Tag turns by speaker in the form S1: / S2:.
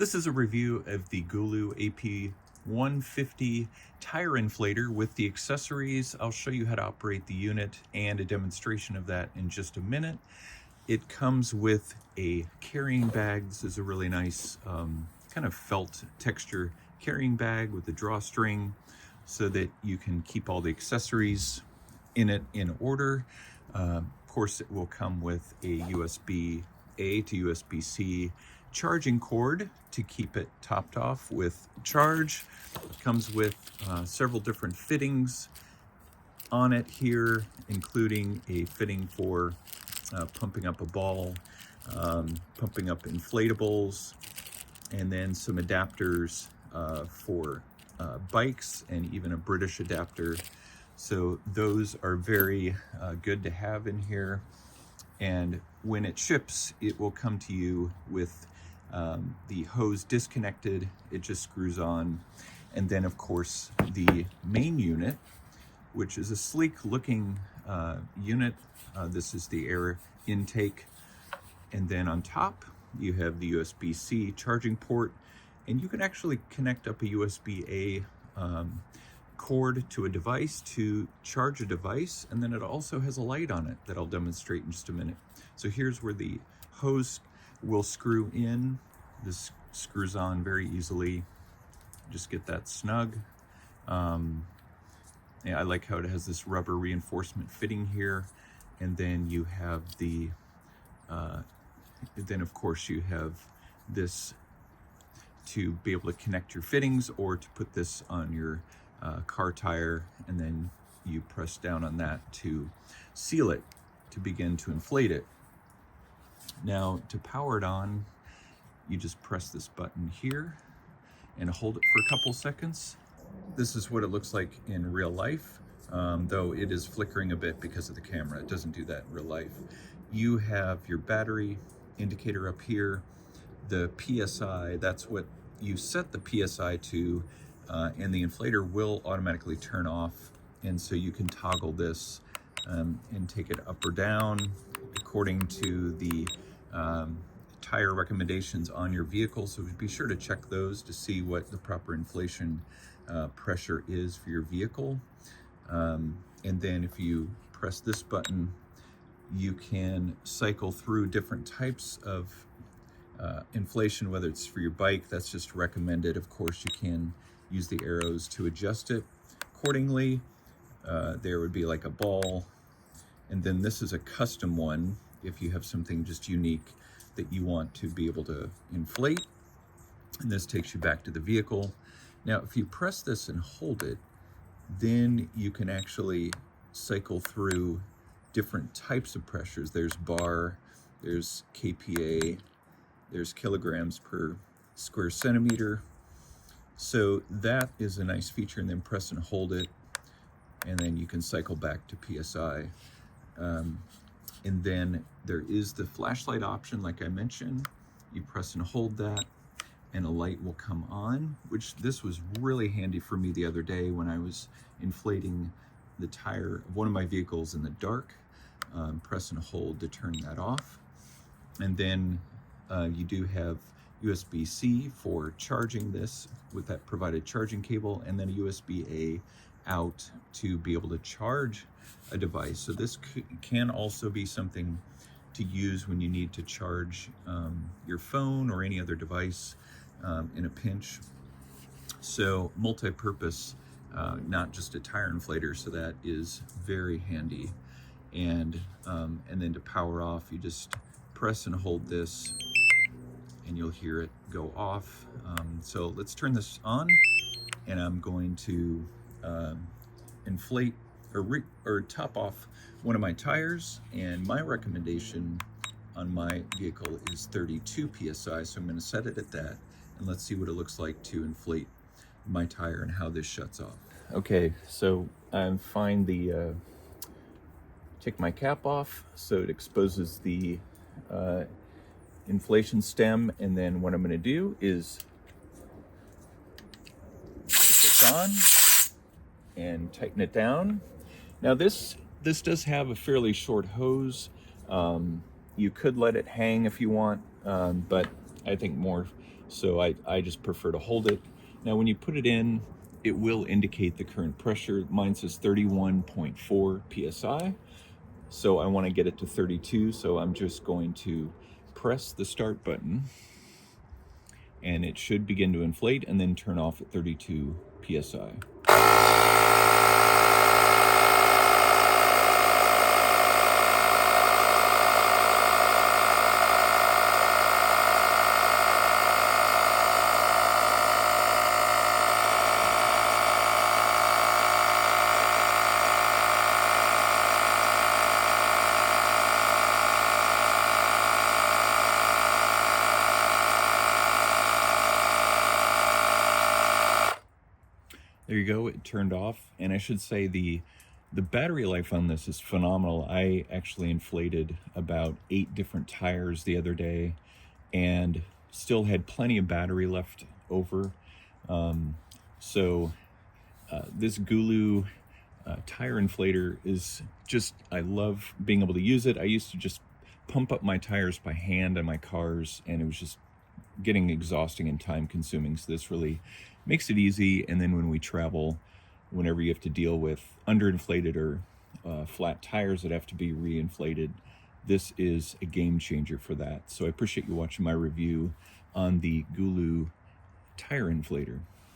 S1: This is a review of the GOOLOO AP150 tire inflator with the accessories. I'll show you how to operate the unit and a demonstration of that in just a minute. It comes with a carrying bag. This is a really nice kind of felt texture carrying bag with a drawstring so that you can keep all the accessories in it in order. Of course, it will come with a USB-A to USB-C charging cord to keep it topped off with charge. It comes with several different fittings on it here, including a fitting for pumping up a ball, pumping up inflatables, and then some adapters for bikes and even a British adapter. So those are very good to have in here. And when it ships, it will come to you with the hose disconnected. It just screws on. And then of course the main unit, which is a sleek looking unit. This is the air intake. And then on top you have the USB-C charging port, and you can actually connect up a USB-A cord to a device to charge a device, and then it also has a light on it that I'll demonstrate in just a minute. So here's where the hose will screw in. This screws on very easily. Just get that snug. Yeah, I like how it has this rubber reinforcement fitting here, and then you have the then of course you have this to be able to connect your fittings or to put this on your car tire, and then you press down on that to seal it to begin to inflate it. Now to power it on, you just press this button here and hold it for a couple seconds. This is what it looks like in real life, though it is flickering a bit because of the camera. It doesn't do that in real life. You have your battery indicator up here, the PSI, that's what you set the PSI to, and the inflator will automatically turn off. And so you can toggle this and take it up or down according to the tire recommendations on your vehicle. So be sure to check those to see what the proper inflation pressure is for your vehicle. And then if you press this button, you can cycle through different types of inflation, whether it's for your bike, that's just recommended. Of course, you can use the arrows to adjust it accordingly. There would be like a ball, and then this is a custom one if you have something just unique that you want to be able to inflate, and this takes you back to the vehicle. Now if you press this and hold it, then you can actually cycle through different types of pressures. There's bar, there's kPa, there's kilograms per square centimeter. So that is a nice feature, and then press and hold it, and then you can cycle back to PSI. And then there is the flashlight option, like I mentioned. You press and hold that, and a light will come on, which this was really handy for me the other day when I was inflating the tire of one of my vehicles in the dark. Press and hold to turn that off. And then you do have USB-C for charging this with that provided charging cable, and then a USB-A out to be able to charge a device. So this can also be something to use when you need to charge your phone or any other device in a pinch. So multi-purpose, not just a tire inflator, so that is very handy. And then to power off, you just press and hold this, and you'll hear it go off. So let's turn this on, and I'm going to inflate or top off one of my tires, and my recommendation on my vehicle is 32 PSI, so I'm going to set it at that, and let's see what it looks like to inflate my tire and how this shuts off. Okay, so I find the take my cap off so it exposes the inflation stem, and then what I'm going to do is put this on and tighten it down. Now this does have a fairly short hose. You could let it hang if you want, but I think more So I just prefer to hold it. Now when you put it in, it will indicate the current pressure. Mine says 31.4 psi. So I want to get it to 32, so I'm just going to press the start button, and it should begin to inflate and then turn off at 32 psi. There you go, it turned off. And I should say the battery life on this is phenomenal. I actually inflated about 8 different tires the other day and still had plenty of battery left over. This GOOLOO tire inflator is just, I love being able to use it. I used to just pump up my tires by hand on my cars, and it was just getting exhausting and time consuming. So this really makes it easy. And then when we travel, whenever you have to deal with underinflated or flat tires that have to be reinflated, this is a game changer for that. So I appreciate you watching my review on the GOOLOO tire inflator.